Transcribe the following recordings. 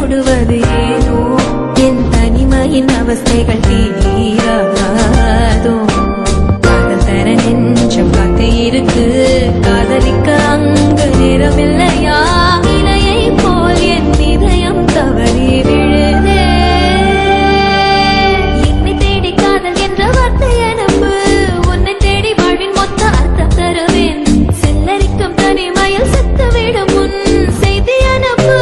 தொடுவது ஏனோ என் தனிமையின் அவஸ்தைகள் தீராதோ காதல் தர நெஞ்சம் காத்து இருக்கு காதலிக்க அங்கு நேரமில்லையா இலையை போல் என் இதயம் தவறி விழுதே என்னை தேடி காதல் என்ற வார்த்தை அனுப்பு உன்னை தேடி வாழ்வின் மொத்த அர்த்தம் தருவேன் செல்லரிக்கும் தனிமையில் செத்துவிடும் முன் செய்தி அனுப்பு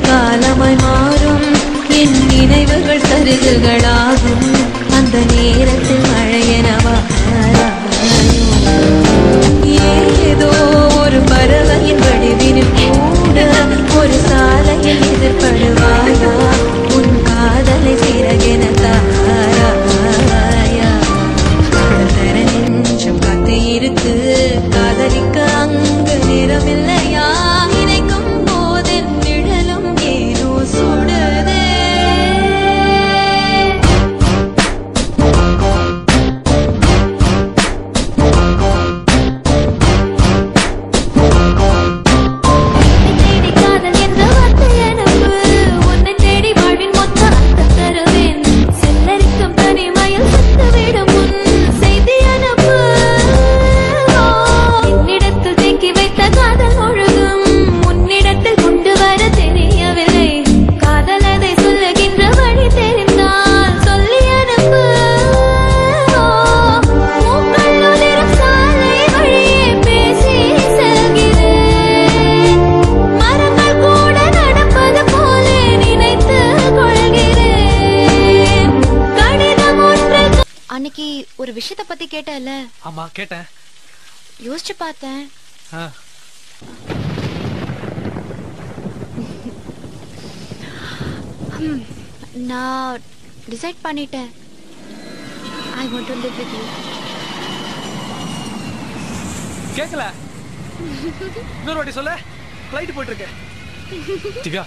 காலமாய் மாறும் என் நினைவுகள் சருகுகளாகும் அந்த நேரத்தில் மழையனவா ஏதோ ஒரு பறவையின் வடிவினில் கூட ஒரு சாலையில் எதிர்படுவாயா உன் காதலை சிறகென தாராயா தர நெஞ்சம் காத்து இருக்கு காதலிக்க அங்கு நேரமில்லையா நினைக்கும் போதென் நிழலும் ஏனோ சுடுதே ஒரு விஷயத்தை பத்தி கேட்டல? ஆமா கேட்டேன். யோசிச்சு பார்த்தேன். நான் டிசைட் பண்ணிட்டேன். I want to live with you. கேக்கல? இன்னொரு வாட்டி சொல்ல. ஃளைட் போயிட்டு இருக்கேன். திவ்யா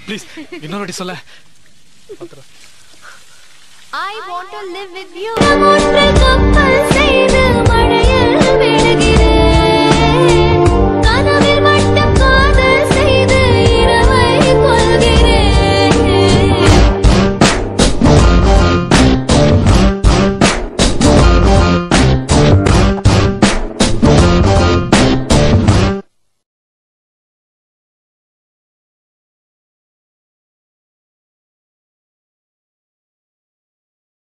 ப்ளீஸ் இன்னொரு வாட்டி சொல்ல. I want to live with you.